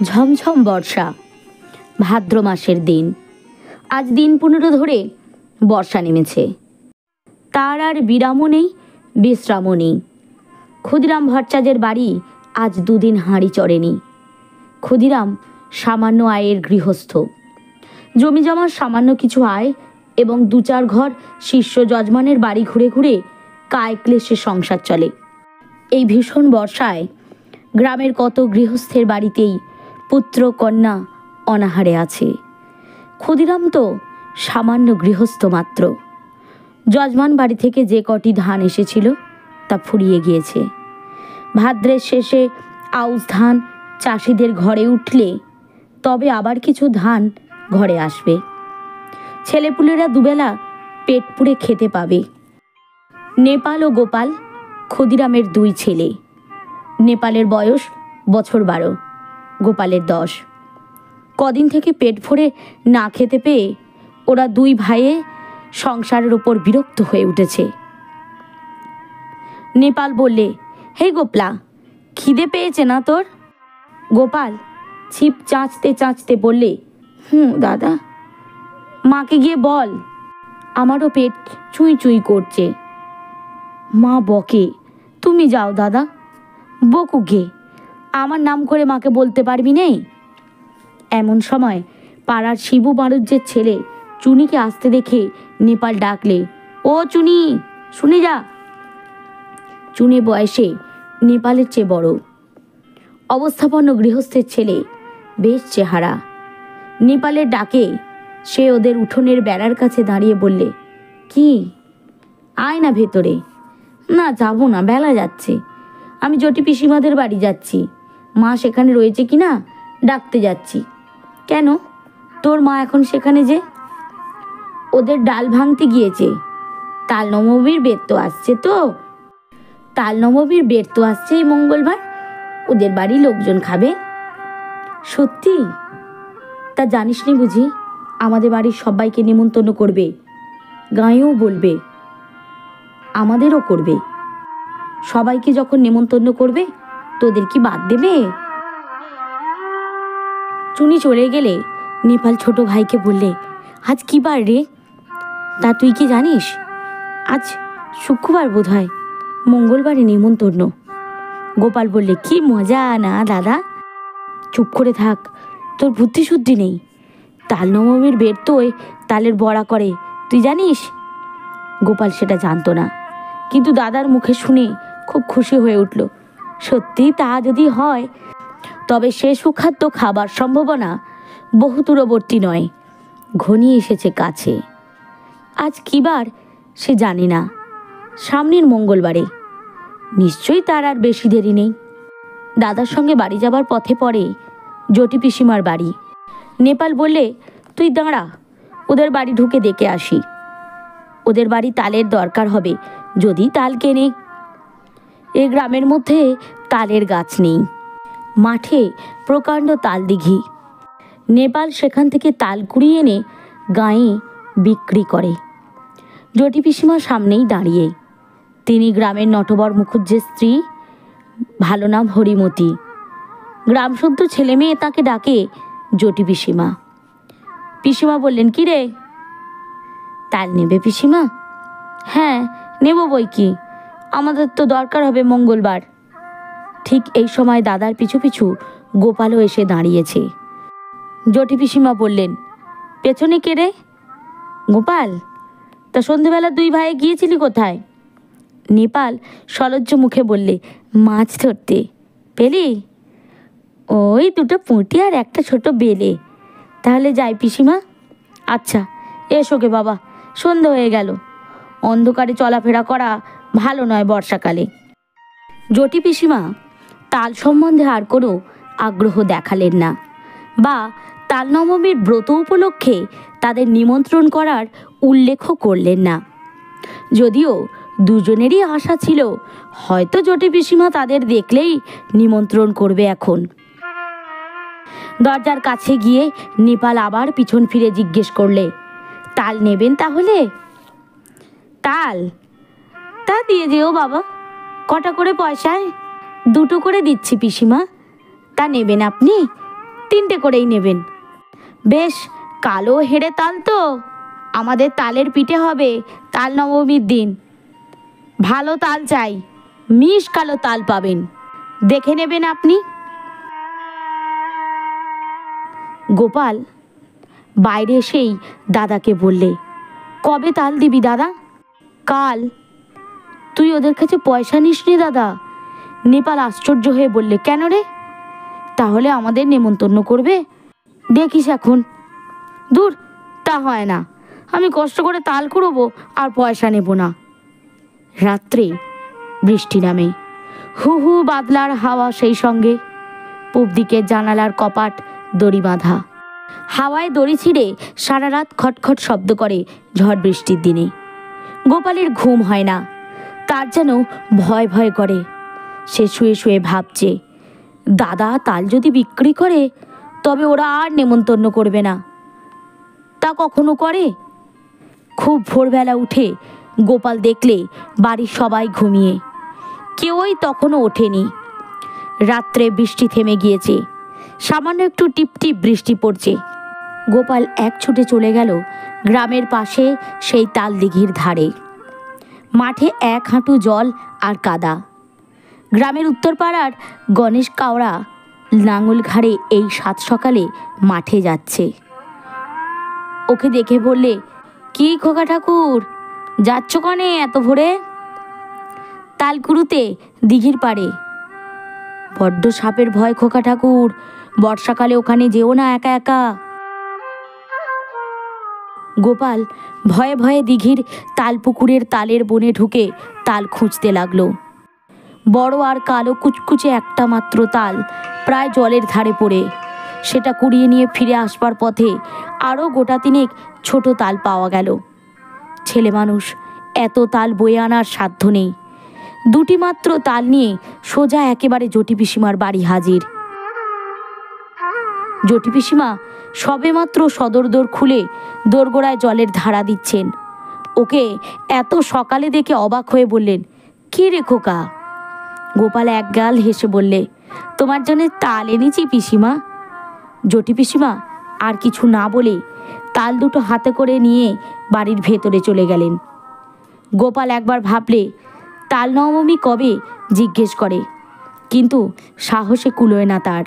ঝমঝম বর্ষা। ভাদ্র মাসের দিন। আজ দিন 15 ধরে বর্ষা নেমেছে। তার আর বিরামও নেই, বিশ্রামও নেই। ক্ষুদিরাম ভট্টাচার্যের বাড়ি আজ 2 দিন হাঁড়ি চড়েনি। ক্ষুদিরাম সামান্য আয়ের গৃহস্থ। জমি জমার সামান্য কিছু আয় এবং 2-4 ঘর শিষ্য যজমানের বাড়ি ঘুরে ঘুরে কায় ক্লেশে সংসার চলে। এই ভীষণ বর্ষায় গ্রামের কত গৃহস্থের বাড়িতেই পুত্র কন্যা অনাহারে আছে। ক্ষুদিরাম তো সামান্য গৃহস্থ মাত্র। যজমান বাড়ি থেকে যে কটি ধান এসেছিল তা ফুরিয়ে গিয়েছে। ভাদ্রের শেষে আউশ ধান চাষিদের ঘরে উঠলে তবে আবার কিছু ধান ঘরে আসবে। ছেলেপুলেরা দুবেলা পেট পুড়ে খেতে পাবে। নেপাল ও গোপাল ক্ষুদিরামের 2 ছেলে। নেপালের বয়স বছর 12, গোপালের 10। কদিন থেকে পেট ভরে না খেতে পেয়ে ওরা 2 ভাইয়ে সংসারের ওপর বিরক্ত হয়ে উঠেছে। নেপাল বললে, হে গোপলা, খিদে পেয়েছে না তোর? গোপাল ছিপ চাঁচতে চাঁচতে বললে, দাদা। মাকে গিয়ে বল, আমারও পেট চুই চুই করছে। মা বকে, তুমি যাও দাদা। বকুকে, আমার নাম করে মাকে বলতে পারবি নেই? এমন সময় পাড়ার শিবু বাড়ুজ্যের ছেলে চুনিকে আসতে দেখে নেপাল ডাকলে, ও চুনি, শুনে যা। চুনি বয়সে নেপালের চেয়ে বড়। অবস্থাপন্ন গৃহস্থের ছেলে, বেশ চেহারা। নেপালের ডাকে সে ওদের উঠোনের বেড়ার কাছে দাঁড়িয়ে বললে, কি? আয় না ভেতরে। না, যাবো না, বেলা যাচ্ছে। আমি জটি পিসিমাদের বাড়ি যাচ্ছি। মা সেখানে রয়েছে কি না ডাকতে যাচ্ছি। কেন, তোর মা এখন সেখানে যে? ওদের ডাল ভাঙতে গিয়েছে। তাল নবমীর বের তো আসছে এই মঙ্গলবার। ওদের বাড়ি লোকজন খাবে। সত্যি? তা জানিস নি বুঝি? আমাদের বাড়ির সবাইকে নিমন্ত্রণ করবে, গাঁয়েও বলবে, আমাদেরও করবে। সবাইকে যখন নিমন্ত্রণ করবে তোদের কি বাদ দেবে? চুনি চলে গেলে নেপাল ছোট ভাইকে বললে, আজ কি বার রে? তা তুই কি জানিস? আজ শুক্রবার বোধ হয়, মঙ্গলবারে নিমন্ত্রণ। গোপাল বললে, কি মজা না দাদা? চুপ করে থাক, তোর বুদ্ধি শুদ্ধি নেই। তাল নবমীর বের তো তালের বড়া করে, তুই জানিস? গোপাল সেটা জানতো না, কিন্তু দাদার মুখে শুনে খুব খুশি হয়ে উঠল। সত্যি তা যদি হয় তবে সে সুখাদ্য খাবার সম্ভাবনা বহু দূরবর্তী নয়, ঘনিয়ে এসেছে কাছে। আজ কি বার সে জানে না, সামনের মঙ্গলবারে। নিশ্চয়ই তার আর বেশি দেরি নেই। দাদার সঙ্গে বাড়ি যাবার পথে পড়ে জটি পিসিমার বাড়ি। নেপাল বললে, তুই দাঁড়া, ওদের বাড়ি ঢুকে দেখে আসি। ওদের বাড়ি তালের দরকার হবে, যদি তাল কেনে। এ গ্রামের মধ্যে তালের গাছ নেই। মাঠে প্রকাণ্ড তাল দিঘি। নেপাল সেখান থেকে তাল কুড়িয়ে এনে গাঁয়ে বিক্রি করে। জটি পিসিমার সামনেই দাঁড়িয়ে। তিনি গ্রামের নটবর মুখুজ্জের স্ত্রী, ভালো নাম হরিমতি। গ্রামশুদ্ধ ছেলে মেয়ে তাকে ডাকে জটি পিসিমা। পিসিমা বললেন, কি রে, তাল নেবে পিসিমা? হ্যাঁ, নেব বই কি, আমাদের তো দরকার হবে মঙ্গলবার। ঠিক এই সময় দাদার পিছু পিছু গোপালও এসে দাঁড়িয়েছে। জটি পিসিমা বললেন, পেছনে কে রে? গোপাল, তা সন্ধেবেলা 2 ভাইয়ে গিয়েছিলি কোথায়? নেপাল সলজ্জ মুখে বললে, মাছ ধরতে। পেলি? ওই 2টো পুঁটি আর একটা ছোট বেলে। তাহলে যাই পিসিমা? আচ্ছা, এসো গে বাবা, সন্ধে হয়ে গেল। অন্ধকারে চলাফেরা করা ভালো নয় বর্ষাকালে। জটি পিসিমা তাল সম্বন্ধে আর কোনো আগ্রহ দেখালেন না, বা তাল নবমীর ব্রত উপলক্ষে তাদের নিমন্ত্রণ করার উল্লেখও করলেন না। যদিও দুজনেরই আশা ছিল হয়তো জটি পিসিমা তাদের দেখলেই নিমন্ত্রণ করবে। এখন দরজার কাছে গিয়ে নেপাল আবার পিছন ফিরে জিজ্ঞেস করলে, তাল নেবেন তাহলে? তাল? তা দিয়ে যেও বাবা। কটা করে পয়সায়? 2টো করে দিচ্ছি পিসিমা। তা নেবেন আপনি? 3টে করেই নেবেন। বেশ, কালো হেড়ে তাল তো, আমাদের তালের পিঠে হবে তাল নবমীর দিন। ভালো তাল চাই, মিশ কালো তাল পাবেন, দেখে নেবেন আপনি। গোপাল বাইরে এসেই দাদাকে বললে, কবে তাল দিবি দাদা? কাল। তুই ওদের কাছে পয়সা নিসনি দাদা? নেপাল আশ্চর্য হয়ে বললে, কেন রে? তাহলে আমাদের নেমন্তন্ন করবে? দেখিস এখন। দূর, তা হয় না, আমি কষ্ট করে তাল কুড়োবো আর পয়সা নেব না। রাত্রে বৃষ্টি নামে, হু হু বাদলার হাওয়া, সেই সঙ্গে পূব দিকের জানালার কপাট দড়ি বাঁধা। হাওয়ায় দড়ি ছিঁড়ে সারা রাত খটখট শব্দ করে ঝড় বৃষ্টির দিনে। গোপালের ঘুম হয় না, তার যেন ভয় ভয় করে। সে শুয়ে শুয়ে ভাবছে, দাদা তাল যদি বিক্রি করে তবে ওরা আর নেমন্তন্ন করবে না। তা কখনো করে? খুব ভোরবেলা উঠে গোপাল দেখলে বাড়ির সবাই ঘুমিয়ে, কেউই তখনও ওঠেনি। রাত্রে বৃষ্টি থেমে গিয়েছে, সামান্য একটু টিপটিপ বৃষ্টি পড়ছে। গোপাল এক ছুটে চলে গেল গ্রামের পাশে সেই তাল দিঘির ধারে। মাঠে 1 হাঁটু জল আর কাদা। গ্রামের উত্তরপাড়ার গণেশ কাওড়া লাঙল ঘাড়ে এই 7 সকালে মাঠে যাচ্ছে। ওকে দেখে বললে, কি খোকা ঠাকুর, যাচ্ছ কনে এত ভোরে? তাল কুড়ুতে দিঘির পাড়ে। বড্ড সাপের ভয় খোকা ঠাকুর, বর্ষাকালে ওখানে যেও না একা একা। গোপাল ভয়ে ভয়ে দিঘির তালপুকুরের তালের বনে ঢুকে তাল খুঁজতে লাগলো। বড় আর কালো কুচকুচে একটা মাত্র তাল প্রায় জলের ধারে পড়ে। সেটা কুড়িয়ে নিয়ে ফিরে আসবার পথে আরও গোটা 3 ছোট তাল পাওয়া গেল। ছেলে মানুষ এত তাল বয়ে আনার সাধ্য নেই। 2টি মাত্র তাল নিয়ে সোজা একেবারে জটি পিসিমার বাড়ি হাজির। জটি পিসিমা সবে মাত্র সদর দোর খুলে দোরগোড়ায় জলের ধারা দিচ্ছেন। ওকে এত সকালে দেখে অবাক হয়ে বললেন, কি রে খোকা? গোপাল একগাল হেসে বললে, তোমার জন্য তাল এনেছি পিসিমা। জটি পিসিমা আর কিছু না বলে তাল দুটো হাতে করে নিয়ে বাড়ির ভেতরে চলে গেলেন। গোপাল একবার ভাবলে তাল নবমী কবে জিজ্ঞেস করে, কিন্তু সাহসে কুলোয় না তার।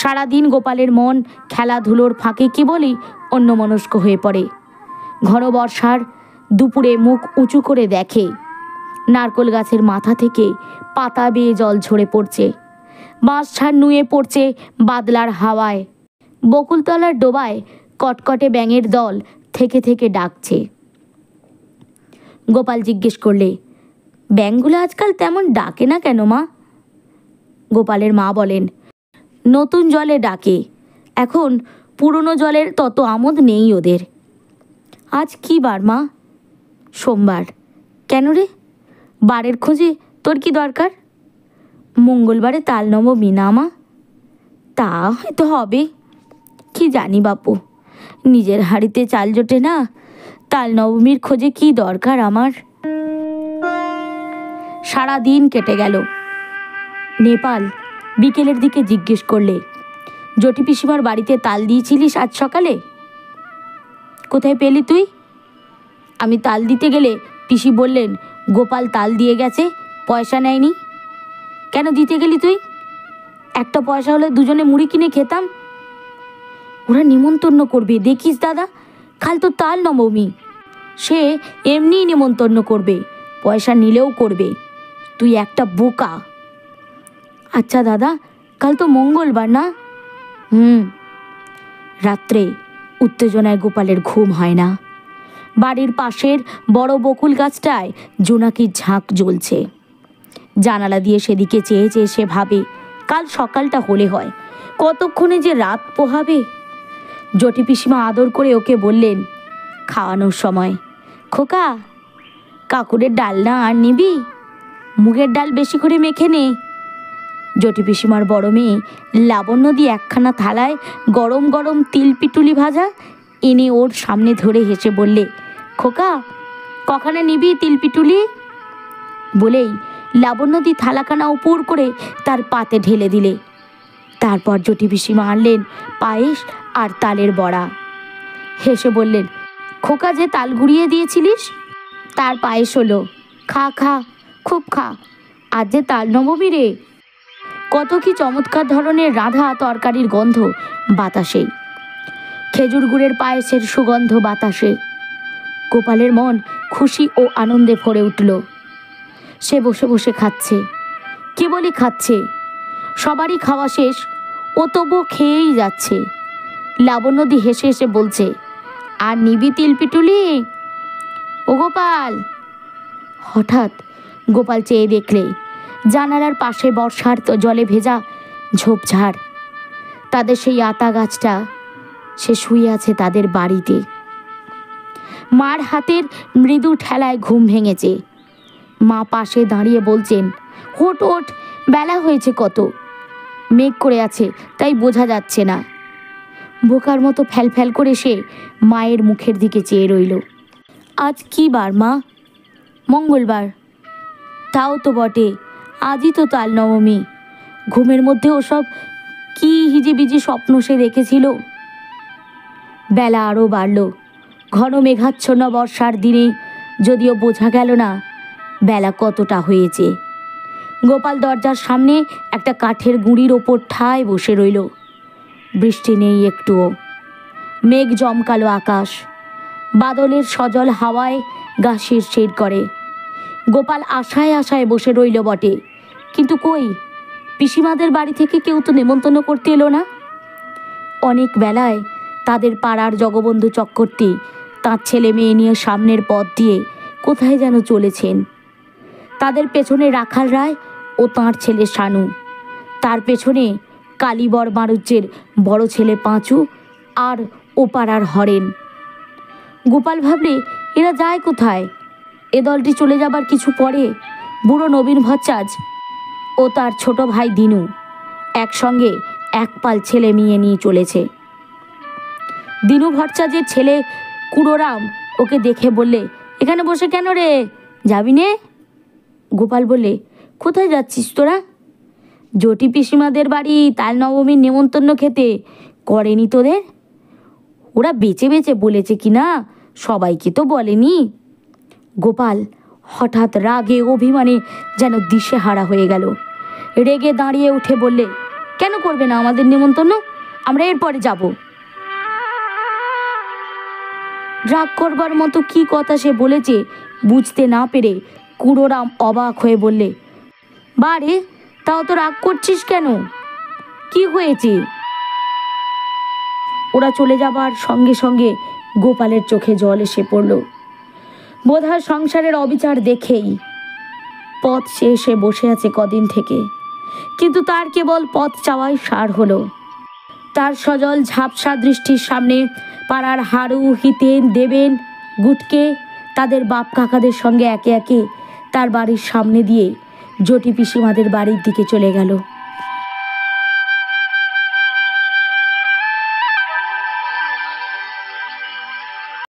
সারাদিন গোপালের মন খেলাধুলোর ফাঁকে কেবলই অন্যমনস্ক হয়ে পড়ে। ঘন বর্ষার দুপুরে মুখ উঁচু করে দেখে নারকোল গাছের মাথা থেকে পাতা বেয়ে জল ঝরে পড়ছে। বাঁশঝাড় নুয়ে পড়ছে বাদলার হাওয়ায়। বকুলতলার ডোবায় কটকটে ব্যাঙের দল থেকে থেকে ডাকছে। গোপাল জিজ্ঞেস করলে, ব্যাঙগুলো আজকাল তেমন ডাকে না কেন মা? গোপালের মা বলেন, নতুন জলে ডাকে, এখন পুরনো জলের তত আমোদ নেই ওদের। আজ কি বার মা? সোমবার। কেন রে, বারের খোঁজে তোর কি দরকার? মঙ্গলবারে তাল নবমী না মা? তা হয়তো হবে, কি জানি বাপু, নিজের হাঁড়িতে চাল জোটে না, তাল নবমীর খোঁজে কি দরকার আমার। সারা দিন কেটে গেল। নেপাল বিকেলের দিকে জিজ্ঞেস করলে, জটি পিসিমার বাড়িতে তাল দিয়েছিলিস আজ সকালে? কোথায় পেলি তুই? আমি তাল দিতে গেলে পিসি বললেন গোপাল তাল দিয়ে গেছে, পয়সা নেয়নি। কেন দিতে গেলি তুই? একটা পয়সা হলে দুজনে মুড়ি কিনে খেতাম। ওরা নিমন্তন্ন করবে, দেখিস দাদা, কাল তো তাল নবমী। সে এমনিই নিমন্তন্ন করবে, পয়সা নিলেও করবে। তুই একটা বোকা। আচ্ছা দাদা, কাল তো মঙ্গলবার না? রাত্রে উত্তেজনায় গোপালের ঘুম হয় না। বাড়ির পাশের বড় বকুল গাছটায় জোনাকির ঝাঁক জ্বলছে। জানালা দিয়ে সেদিকে চেয়ে চেয়ে সে ভাবে, কাল সকালটা হলে হয়, কতক্ষণে যে রাত পোহাবে। জটি পিসিমা আদর করে ওকে বললেন খাওয়ানোর সময়, খোকা, কাকুরের ডাল না আর নিবি? মুগের ডাল বেশি করে মেখে নে। জটি পিসিমার বড় মেয়ে লাবণ্য দিয়ে একখানা থালায় গরম গরম তিল পিটুলি ভাজা এনে ওর সামনে ধরে হেসে বললে, খোকা, কখানে নিবি তিল পিটুলি? বলেই লাবণ্যদি থালাখানা উপর করে তার পাতে ঢেলে দিলে। তারপর জটি পিসিমা আনলেন পায়েস আর তালের বড়া। হেসে বললেন, খোকা যে তাল গুঁড়িয়ে দিয়েছিলিস তার পায়েস হলো, খা খা, খুব খা, আজ যে তাল নবমী রে। কত কি চমৎকার ধরনের রাধা তরকারির গন্ধ বাতাসে, খেজুর গুড়ের পায়েসের সুগন্ধ বাতাসে। গোপালের মন খুশি ও আনন্দে ভরে উঠল। সে বসে বসে খাচ্ছে, কেবলই খাচ্ছে। সবারই খাওয়া শেষ, ও তবু খেয়েই যাচ্ছে। লাবণ্যদি হেসে হেসে বলছে, আর নিবি তিল পিটুলি? ও গোপাল। হঠাৎ গোপাল চেয়ে দেখলে জানালার পাশে বর্ষার জলে ভেজা ঝোপঝাড়, তাদের সেই আতা গাছটা, সে শুয়ে আছে তাদের বাড়িতে। মার হাতের মৃদু ঠেলায় ঘুম ভেঙেছে। মা পাশে দাঁড়িয়ে বলছেন, ওঠ ওঠ, বেলা হয়েছে কত, মেঘ করে আছে তাই বোঝা যাচ্ছে না। বোকার মতো ফ্যাল করে সে মায়ের মুখের দিকে চেয়ে রইল। আজ কি বার মা? মঙ্গলবার। তাও তো বটে, আজই তো তাল নবমী। ঘুমের মধ্যে ওসব কি হিজিবিজি স্বপ্ন সে দেখেছিল। বেলা আরও বাড়ল। ঘন মেঘাচ্ছন্ন বর্ষার দিনে যদিও বোঝা গেল না বেলা কতটা হয়েছে। গোপাল দরজার সামনে একটা কাঠের গুঁড়ির ওপর ঠায় বসে রইল। বৃষ্টি নেই একটুও। মেঘ জমকালো আকাশ, বাদলের সজল হাওয়ায় গা শিরশির করে। গোপাল আশায় আশায় বসে রইল বটে, কিন্তু কই, পিসিমাদের বাড়ি থেকে কেউ তো নেমন্তন্ন করতে এলো না। অনেক বেলায় তাদের পাড়ার জগবন্ধু চক্রবর্তী তাঁর ছেলে মেয়ে নিয়ে সামনের পথ দিয়ে কোথায় যেন চলেছেন। তাদের পেছনে রাখাল রায় ও তাঁর ছেলে শানু, তার পেছনে কালীবর মারুজ্যের বড় ছেলে পাঁচু আর ও পাড়ার হরেন। গোপাল ভাবলে, এরা যায় কোথায়? এ দলটি চলে যাবার কিছু পরে বুড়ো নবীন ভট্টাচ ও তার ছোট ভাই দিনু একসঙ্গে এক পাল ছেলে মেয়ে নিয়ে চলেছে। দিনু ভট্টাচের ছেলে কুড়োরাম ওকে দেখে বললে, এখানে বসে কেন রে, যাবি নে? গোপাল বললে, কোথায় যাচ্ছিস তোরা? জটি পিসিমাদের বাড়ি তাল নবমীর নেমন্তন্ন খেতে, করেনি তোদের? ওরা বেঁচে বেঁচে বলেছে কি না, সবাইকে তো বলেনি। গোপাল হঠাৎ রাগে অভিমানে যেন দিশেহারা হয়ে গেল। রেগে দাঁড়িয়ে উঠে বললে, কেন করবে না আমাদের নেমন্তন্ন? আমরা এরপরে যাব। রাগ করবার মতো কি কথা সে বলেছে বুঝতে না পেরে কুড়োরাম অবাক হয়ে বললে, বারে, তাও তো রাগ করছিস কেন? কি হয়েছে? ওরা চলে যাবার সঙ্গে সঙ্গে গোপালের চোখে জল এসে পড়ল। বোধহয় সংসারের অবিচার দেখেই। পথ সে এসে বসে আছে কদিন থেকে, কিন্তু তার কেবল পথ চাওয়াই সার হলো। তার সজল ঝাপসা দৃষ্টির সামনে পাড়ার হারু, হিতেন, দেবেন, গুটকে তাদের বাপ কাকাদের সঙ্গে একে একে তার বাড়ির সামনে দিয়ে জটি পিসিমাদের বাড়ির দিকে চলে গেল।